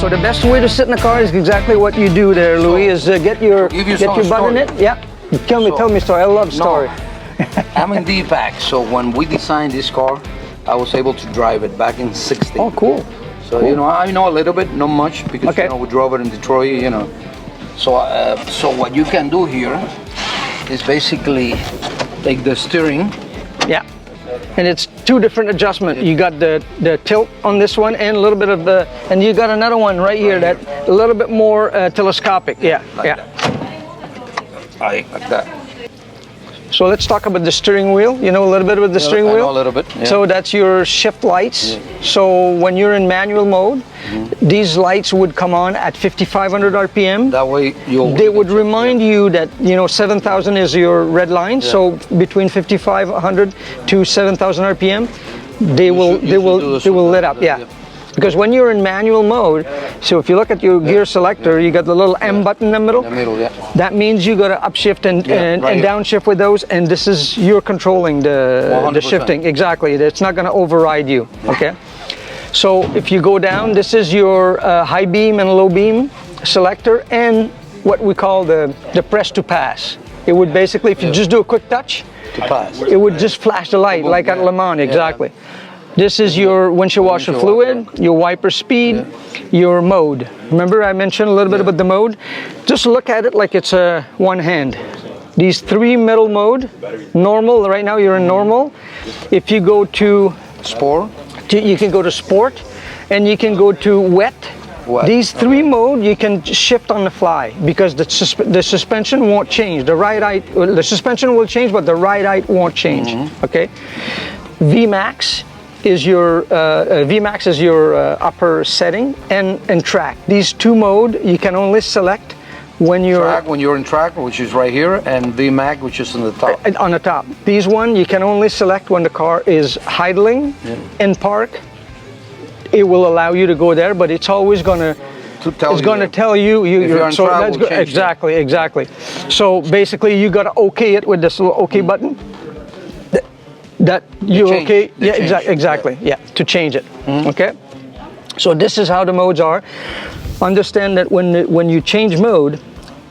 So the best way to sit in a car is exactly what you do there, Louis, is get your butt in it. Yeah. Tell me story. I love story. I'm in D-Pack, so when we designed this car, I was able to drive it back in '60. Oh, cool. So cool. you know, I know a little bit, not much, because you know we drove it in Detroit. You know, so so what you can do here is basically take the steering. Yeah. And it's two different adjustments. You got the tilt on this one and a little bit of the, and you got another one right here that a little bit more telescopic. Yeah, like like that. So let's talk about the steering wheel. You know a little bit about the steering wheel? I know a little bit. Yeah. So that's your shift lights. Yeah. So when you're in manual mode, these lights would come on at 5,500 RPM. That way they would remind you that 7,000 is your red line. Yeah. So between 5,500 to 7,000 RPM, they will lit up. Yeah. Because when you're in manual mode, so if you look at your gear selector, you got the little M button in the middle. That means you got to upshift and downshift with those, and this is you're controlling the shifting. Exactly. It's not going to override you. Okay. So if you go down, this is your high beam and low beam selector, and what we call the press to pass. It would basically, if you just do a quick touch, it would just flash the light like at Le Mans. Exactly. This is your windshield washer fluid, your wiper speed, your mode. Remember I mentioned a little bit about the mode? Just look at it like it's one hand. These three middle mode, normal, right now you're in normal. If you go to sport, you can go to sport, and you can go to wet. These three mode you can shift on the fly because the suspension won't change. The suspension will change, but the right eye won't change. Okay. VMAX is your upper setting, and track. These two mode you can only select when you're in track, which is right here, and VMAX, which is on the top. On the top. These one you can only select when the car is idling in park. It will allow you to go there, but it's always gonna tell you you're so that's good. Exactly. So basically you gotta OK it with this little OK button. That you okay? Yeah, exactly. Yeah, to change it. Okay. So this is how the modes are. Understand that when you change mode,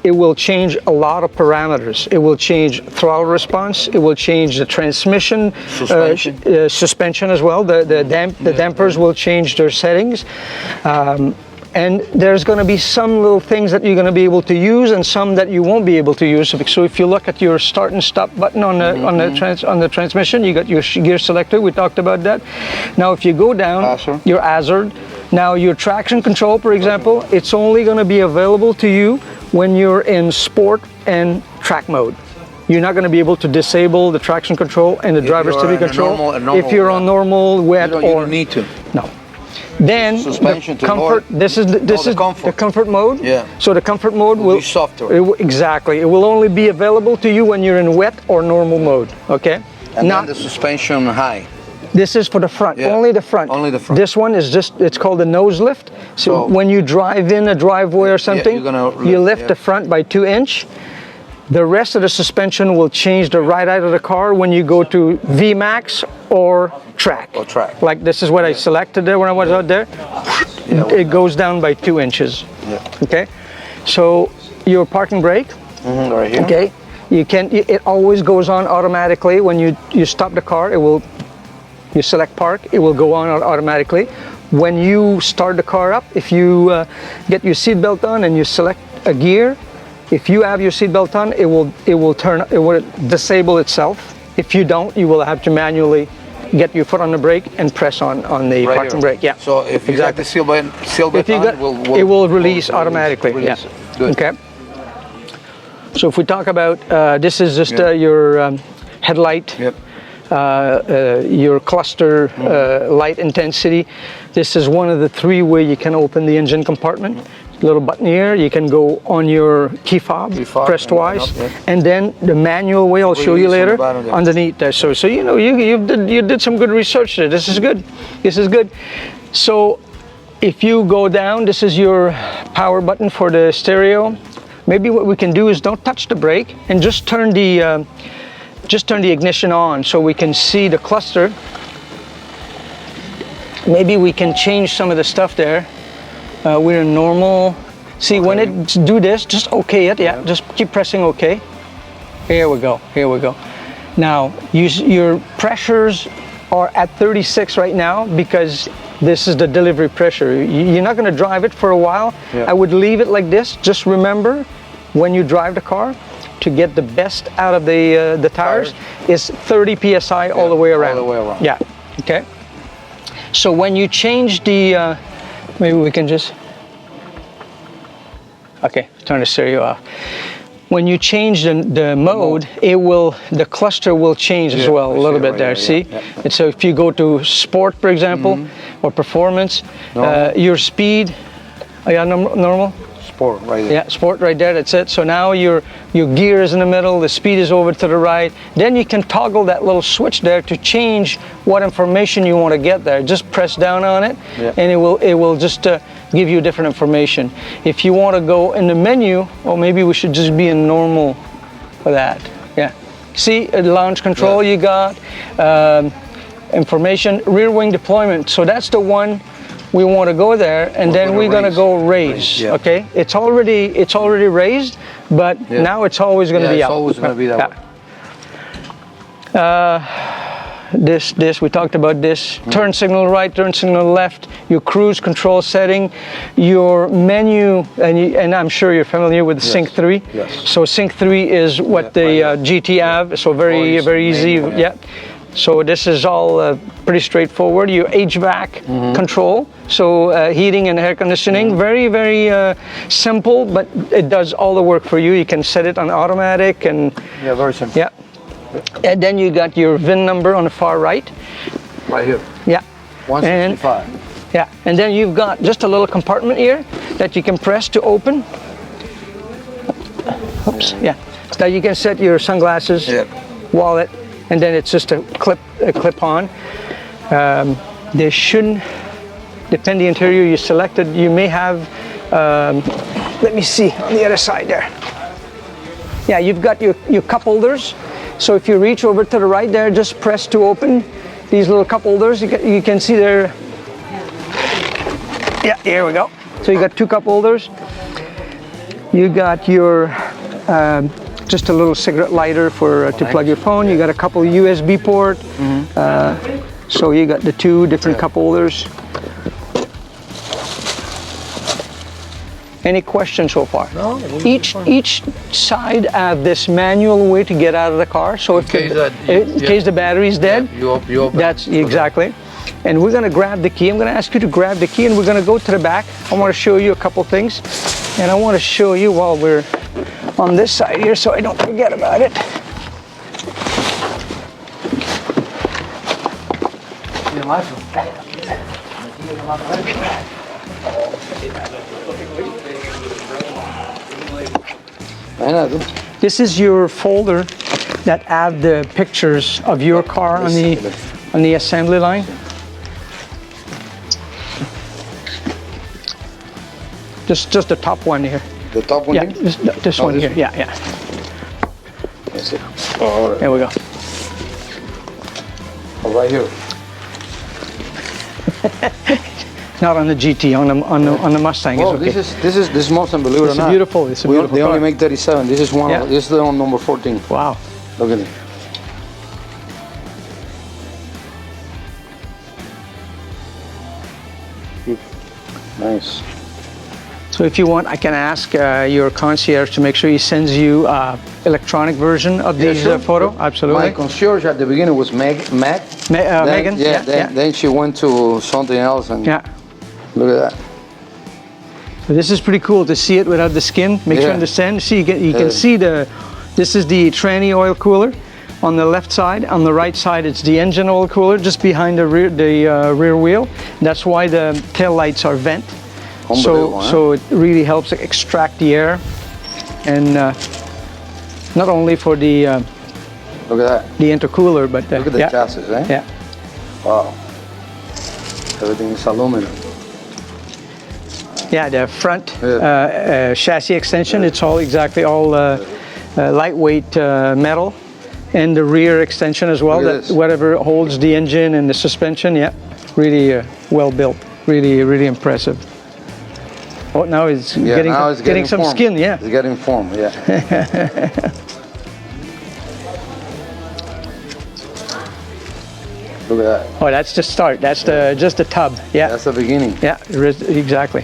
it will change a lot of parameters. It will change throttle response. It will change the transmission, suspension as well. The dampers will change their settings. And there's going to be some little things that you're going to be able to use, and some that you won't be able to use. So if you look at your start and stop button on the transmission, you got your gear selector. We talked about that. Now, if you go down, your hazard. Now, your traction control, for example, it's only going to be available to you when you're in sport and track mode. You're not going to be able to disable the traction control and the driver's stability control if you're on normal, wet, you don't need to. No. Then suspension the comfort. This is the comfort mode. Yeah. So the comfort mode will be softer. Exactly. It will only be available to you when you're in wet or normal mode. Okay. And then the suspension high. This is for the front. Yeah. Only the front. Only the front. This one is it's called the nose lift. So when you drive in a driveway or something, you lift the front by 2 inches. The rest of the suspension will change the right eye of the car when you go to VMAX or track. Like this is what I selected there when I was out there. It goes down by 2 inches. Okay. So your parking brake. Right here. Okay. It always goes on automatically when you stop the car. You select park. It will go on automatically. When you start the car up, if you get your seatbelt on and you select a gear. If you have your seatbelt on, it will disable itself. If you don't, you will have to manually get your foot on the brake and press on the parking brake. Yeah. So if you got the seatbelt on, it will release automatically. Yeah. Good. Okay. So if we talk about this is just your headlight. Yep. Your cluster light intensity. This is one of the three where you can open the engine compartment. Little button here, you can go on your key fob, press twice, and then the manual way I'll show you later underneath there. So you know you did some good research there. This is good. So if you go down, this is your power button for the stereo. Maybe what we can do is don't touch the brake and just turn the ignition on so we can see the cluster. Maybe we can change some of the stuff there. We're in normal. See, when it do this, just okay it. Yeah, just keep pressing okay. Here we go. Here we go. Now, your pressures are at 36 right now because this is the delivery pressure. You're not going to drive it for a while. I would leave it like this. Just remember, when you drive the car, to get the best out of the tires is 30 psi all the way around. All the way around. Yeah. Okay. So when you change the, maybe we can just. Okay, turn the stereo off. When you change the mode, the cluster will change as well a little bit there. See, and so if you go to sport, for example, or performance, your speed, normal. Sport right there. Yeah, sport right there. That's it. So now your gear is in the middle. The speed is over to the right. Then you can toggle that little switch there to change what information you want to get there. Just press down on it, and it will just give you different information. If you want to go in the menu, or maybe we should just be in normal for that. Yeah. See, launch control you got, information, rear wing deployment. So that's the one we want to go there, and then we're going to go raise. Okay, it's already raised, but now it's always going to be up. It's always going to be that way. This we talked about this. Turn signal right, turn signal left. Your cruise control setting, your menu, and I'm sure you're familiar with Sync 3. Yes. So Sync 3 is what the GT have. So very easy. So this is all pretty straightforward. Your HVAC control, so heating and air conditioning, very simple, but it does all the work for you. You can set it on automatic and very simple. Yeah, and then you got your VIN number on the far right. Right here. Yeah. 165. Yeah, and then you've got just a little compartment here that you can press to open. Oops. Yeah. So you can set your sunglasses, wallet. And then it's just a clip on. There shouldn't, depend the interior you selected, you may have, let me see, on the other side there. Yeah, you've got your cup holders. So if you reach over to the right there, just press to open these little cup holders. You can see there. Yeah, here we go. So you got 2 cup holders. You got your, just a little cigarette lighter for to plug your phone. You got a couple USB port. So you got the 2 different cup holders. Any questions so far? No. Each side have this manual way to get out of the car. So if in case the battery is dead, you open. That's exactly. And we're gonna grab the key. I'm gonna ask you to grab the key, and we're gonna go to the back. I want to show you a couple things, and I want to show you while we're on this side here, so I don't forget about it. This is your folder that have the pictures of your car on the assembly line. Just the top one here. The top one? Yeah, this one here. Yeah. That's it. All right. There we go. Oh, right here. Not on the GT, on the Mustang. Oh, okay. this is Mustang, believe it or not. Beautiful. It's a beautiful They car. only make 37. This is one. This is the one number 14. Wow. Look at it. Nice. So if you want, I can ask your concierge to make sure he sends you electronic version of this photo. Absolutely. My concierge at the beginning was Megan. Megan. Then she went to something else, and look at that. So this is pretty cool to see it without the skin. Make sure you understand. See, you can see this is the Tranny Oil Cooler on the left side. On the right side, it's the engine oil cooler just behind the rear wheel. That's why the tail lights are vent. So it really helps extract the air, and not only for the look at that, the intercooler, but look at the chassis, eh? Yeah. Wow. Everything is aluminum. Yeah, the front chassis extension. It's all lightweight metal, and the rear extension as well. That whatever holds the engine and the suspension. Yeah, really well built. Really impressive. Oh, now it's now it's getting some form. skin, yeah. It's getting form, yeah. Look at that. Oh, that's the start. That's just the tub. Yeah. That's the beginning. Yeah, exactly.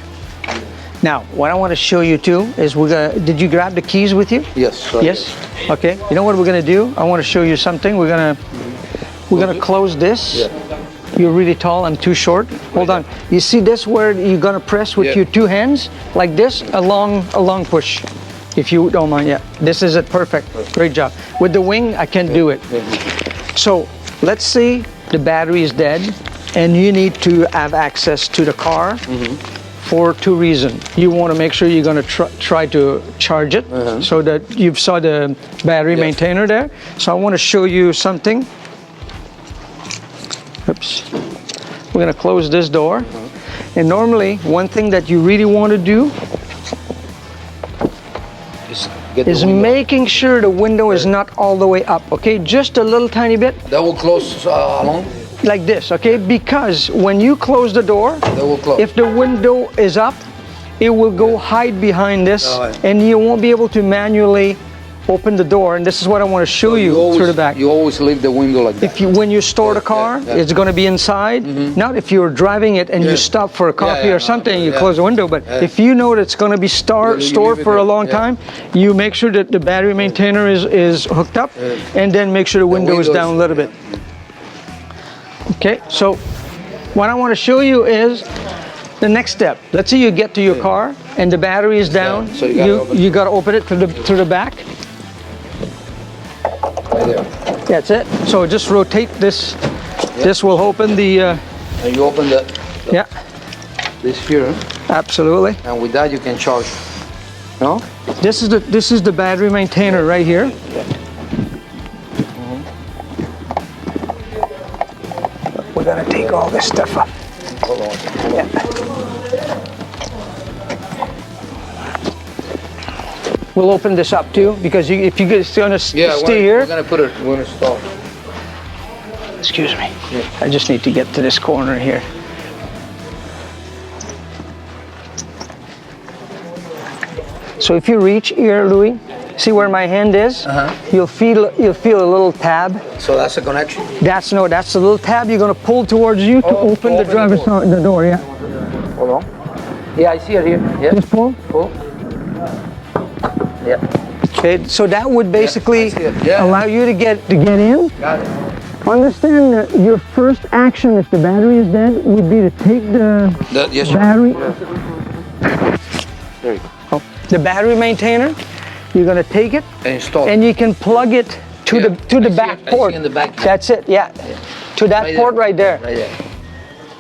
Now, what I want to show you too is did you grab the keys with you? Yes. Yes. Okay. You know what we're gonna do? I want to show you something. We're gonna close this. Yeah. You're really tall. I'm too short. Hold on. You see this where you're gonna press with your two hands like this, a long push. If you don't mind. Yeah. This is it. Perfect. Great job. With the wing, I can't do it. So let's say the battery is dead, and you need to have access to the car. For two reasons. You want to make sure you're going to try to charge it so that you saw the battery maintainer there. So I want to show you something. Oops. We're going to close this door. And normally, one thing that you really want to do is making sure the window is not all the way up, okay? Just a little tiny bit. That will close along? Like this, okay? Because when you close the door, if the window is up, it will go hide behind this, and you won't be able to manually open the door. And this is what I want to show you through the back. You always leave the window like that. When you store the car, it's going to be inside. Not if you're driving it and you stop for a coffee or something, you close the window. But if you know that it's going to be stored for a long time, you make sure that the battery maintainer is hooked up, and then make sure the window is down a little bit. Okay, so what I want to show you is the next step. Let's say you get to your car and the battery is down. So you got to open it through the back. Right there. That's it. So just rotate this. This will open the. And you open this here. Absolutely. And with that you can charge. No? This is the battery maintainer right here. We're gonna take all this stuff up. Hold on. We'll open this up too, because if you're gonna stay here. We're gonna stop. Excuse me. I just need to get to this corner here. So if you reach here, Louis, see where my hand is? You'll feel a little tab. So that's a connection? That's the little tab you're gonna pull towards you to open the driver's door, yeah. Hold on. Yeah, I see it here. Yeah. Just pull. Pull. Yeah. Okay, so that would basically allow you to get in. Got it. Understand that your first action if the battery is dead would be to take the battery. There you go. The battery maintainer, you're gonna take it and install and you can plug it to the back port. In the back. That's it, to that port right there. Right there.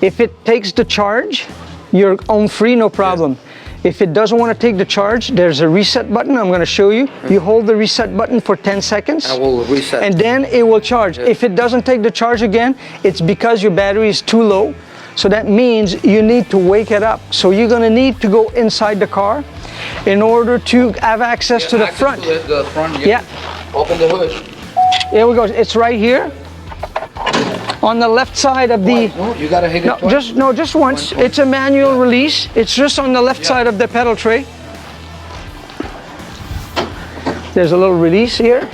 If it takes the charge, you're on free, no problem. If it doesn't want to take the charge, there's a reset button. I'm going to show you. You hold the reset button for 10 seconds. I will reset. And then it will charge. If it doesn't take the charge again, it's because your battery is too low. So that means you need to wake it up. So you're going to need to go inside the car in order to have access to the front. To the front, Open the hood. Here we go. It's right here. On the left side of the... No, you gotta hit it twice. Just once. It's a manual release. It's just on the left side of the pedal tray. There's a little release here.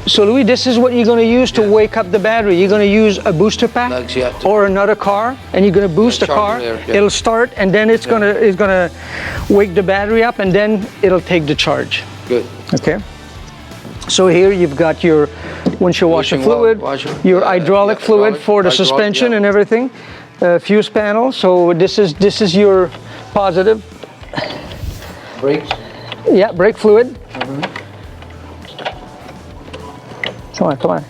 So Louis, this is what you're going to use to wake up the battery. You're going to use a booster pack or another car, and you're going to boost the car. It'll start, and then it's going to wake the battery up, and then it'll take the charge. Good. Okay. So here you've got your windshield washer fluid, your hydraulic fluid for the suspension and everything, fuse panel. So this is your positive. Brakes. Yeah, brake fluid. Come on.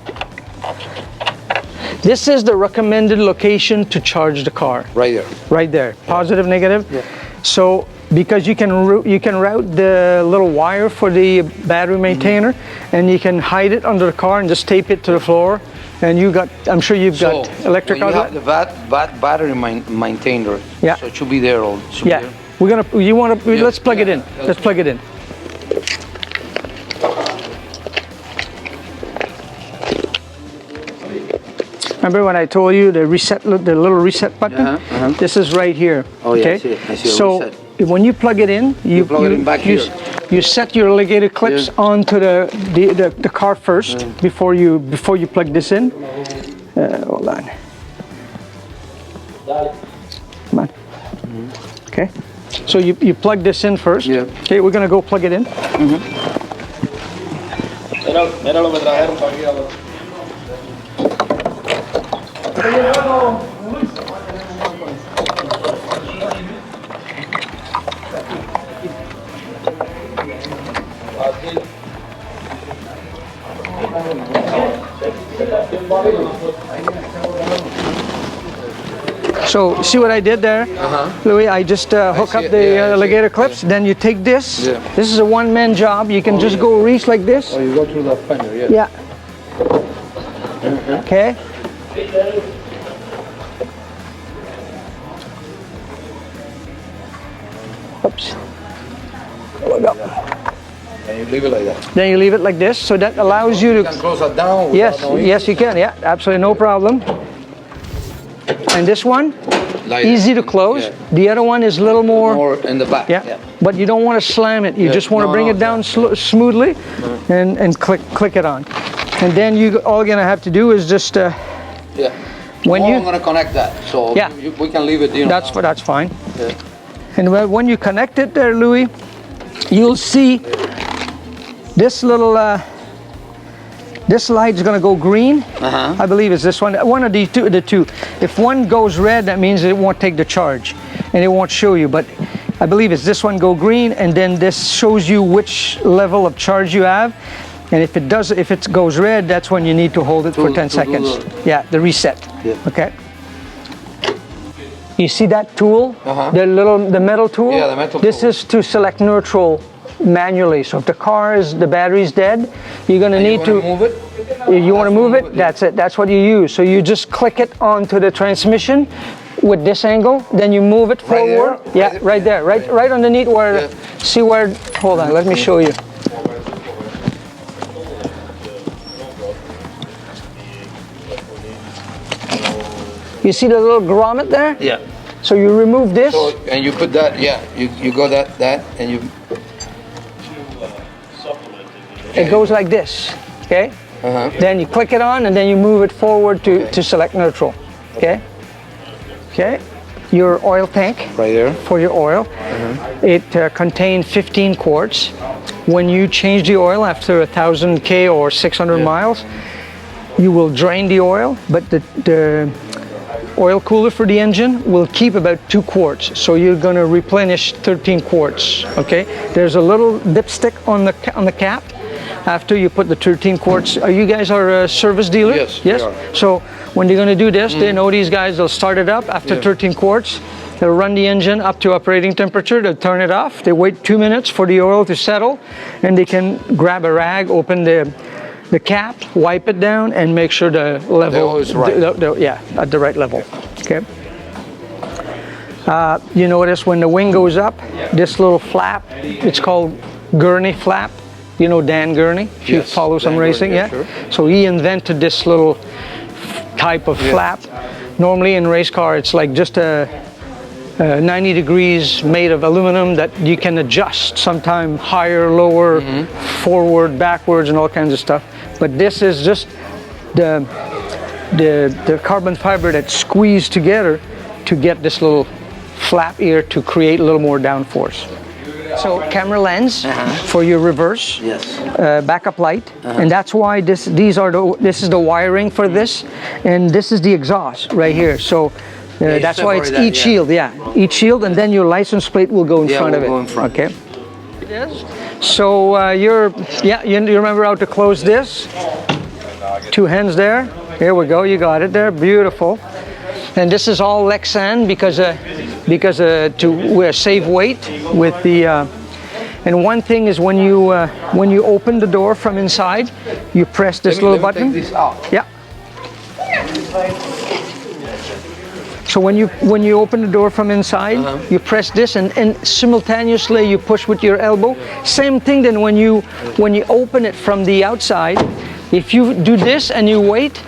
This is the recommended location to charge the car. Right there. Right there. Positive, negative. Yeah. So because you can route the little wire for the battery maintainer, and you can hide it under the car and just tape it to the floor. And I'm sure you've got electric outlet. You have the battery maintainer. Yeah. So it should be there. Let's plug it in. Let's plug it in. Remember when I told you the little reset button? This is right here. Oh yeah, okay? I see. So when you plug it in, you plug it in back here. You set your ligator clips onto the car first before you plug this in. Hold on. Come on. Okay. So you plug this in first. Yeah. Okay, we're gonna go plug it in. So see what I did there, Louis? I just hook up the ligator clips. Then you take this. Yeah. This is a one-man job. You can just go reach like this. Oh, you go through the fender, Yeah. Okay. Oops. Look up. And you leave it like that. Then you leave it like this, so that allows you to. You can close that down. Yes, yes, you can. Yeah, absolutely no problem. And this one, easy to close. Yeah. The other one is a little more in the back. Yeah. But you don't want to slam it. You just want to bring it down smoothly, and click it on. And then all you're gonna have to do is just. When I'm gonna connect that, so we can leave it. That's fine. Yeah. And when you connect it there, Louis, you'll see this little. This light is going to go green. I believe it's this one. One of the two. If one goes red, that means it won't take the charge, and it won't show you. But I believe it's this one go green, and then this shows you which level of charge you have. And if it goes red, that's when you need to hold it for 10 seconds. Yeah, the reset. Yeah. Okay. You see that tool? The metal tool? Yeah, the metal This tool. is to select neutral manually. So if the battery's dead, you're gonna need to move it. You want to move it? That's it. That's what you use. So you just click it onto the transmission with this angle. Then you move it forward. Right there. Right underneath where. See where? Hold on. Let me show you. You see the little grommet there? Yeah. So you remove this. And you put that. Yeah. You go that and you. It goes like this. Okay. Then you click it on, and then you move it forward to select neutral. Okay. Okay. Your oil tank. Right there. For your oil. It contains 15 quarts. When you change the oil after 1,000 K or 600 miles, you will drain the oil, but the oil cooler for the engine will keep about 2 quarts. So you're going to replenish 13 quarts. Okay. There's a little dipstick on the cap. After you put the 13 quarts, you guys are a service dealer? Yes. Yes. So when they're going to do this, they know these guys. They'll start it up after 13 quarts. They'll run the engine up to operating temperature. They'll turn it off. They wait 2 minutes for the oil to settle, and they can grab a rag, open the cap, wipe it down, and make sure the level is right. At the right level. Okay. You notice when the wing goes up, this little flap, it's called Gurney Flap. You know Dan Gurney, if you follow some racing, Sure. So he invented this little type of flap. Normally in race car, it's like just a 90 degrees made of aluminum that you can adjust, sometime higher, lower, forward, backwards, and all kinds of stuff. But this is just the carbon fiber that's squeezed together to get this little flap here to create a little more downforce. So camera lens for your reverse, backup light, and that's why this is the wiring for this, and this is the exhaust right here. So that's why it's each shield, each shield, and then your license plate will go in front of it. Okay. It is. So you remember how to close this? 2 hands there. Here we go. You got it there. Beautiful. And this is all Lexan because to save weight with the. And one thing is when you open the door from inside, you press this little button. Take this out. Yeah. So when you open the door from inside, you press this, and simultaneously you push with your elbow. Same thing then when you open it from the outside. If you do this and you wait,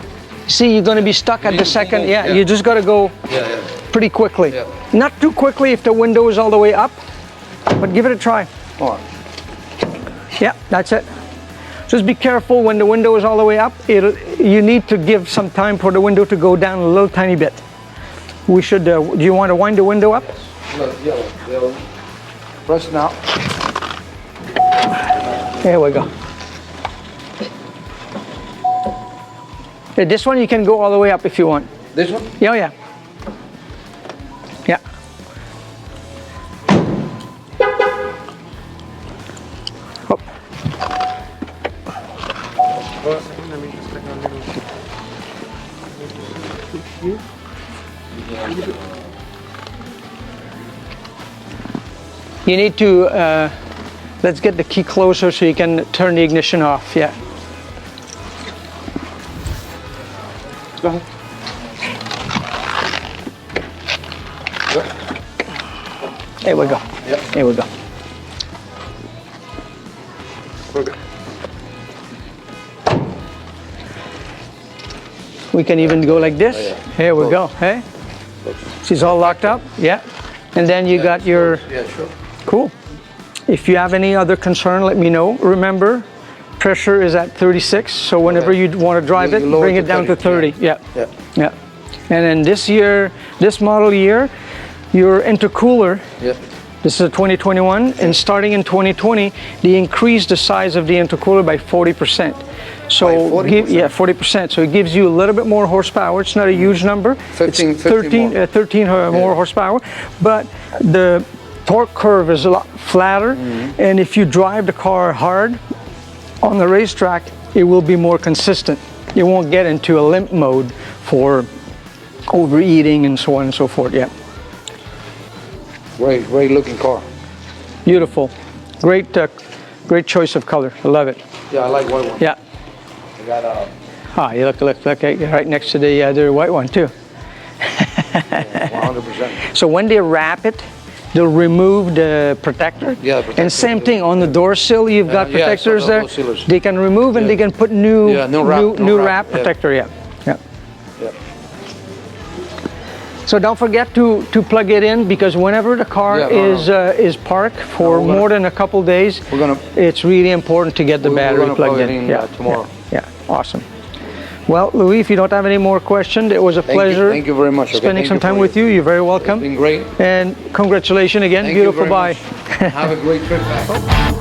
See, you're going to be stuck at the second. Yeah, you just got to go pretty quickly. Yeah. Not too quickly if the window is all the way up, but give it a try. All right. Yeah, that's it. Just be careful when the window is all the way up. You need to give some time for the window to go down a little tiny bit. We should, do you want to wind the window up? Yellow. Press now. There we go. Yeah, this one you can go all the way up if you want. This one? Yeah, yeah. Yeah. Oh. You need to, let's get the key closer so you can turn the ignition off, yeah. Go ahead. There we go. Yep. There we go. Okay. We can even go like this. Oh, yeah. Here we go. Hey, she's all locked up. Yeah. And then you got your. Yeah, sure. Cool. If you have any other concern, let me know. Remember, pressure is at 36. So whenever you want to drive it, bring it down to 30. Yeah. Yeah. Yeah. And then this year, this model year, your intercooler. Yeah. This is a 2021, and starting in 2020, they increased the size of the intercooler by 40%. So, By 40%? yeah, 40%. So it gives you a little bit more horsepower. It's not a huge number. 13 more. 13 more horsepower, but the torque curve is a lot flatter. And if you drive the car hard on the racetrack, it will be more consistent. You won't get into a limp mode for overeating and so on and so forth. Yeah. Great looking car. Beautiful. Great choice of color. I love it. Yeah, I like white one. Yeah. I got Ah, you look right next to the other white one too. 100%. So when they wrap it, they'll remove the protector. Yeah, the protector. And same thing on the door sill, you've got protectors there. those sealers. They can remove and they can put new wrap Yeah. protector. Yeah. Yeah. Yeah. So don't forget to plug it in, because whenever the car is parked for more than a couple days, it's really important to get the battery plugged in. Tomorrow. Yeah, awesome. Well, Louis, if you don't have any more questions, it was a pleasure. Thank you very much. Spending some time with you. You're very welcome. It's been great. And congratulations again. Thank Beautiful you very buy. much. Have a great trip back.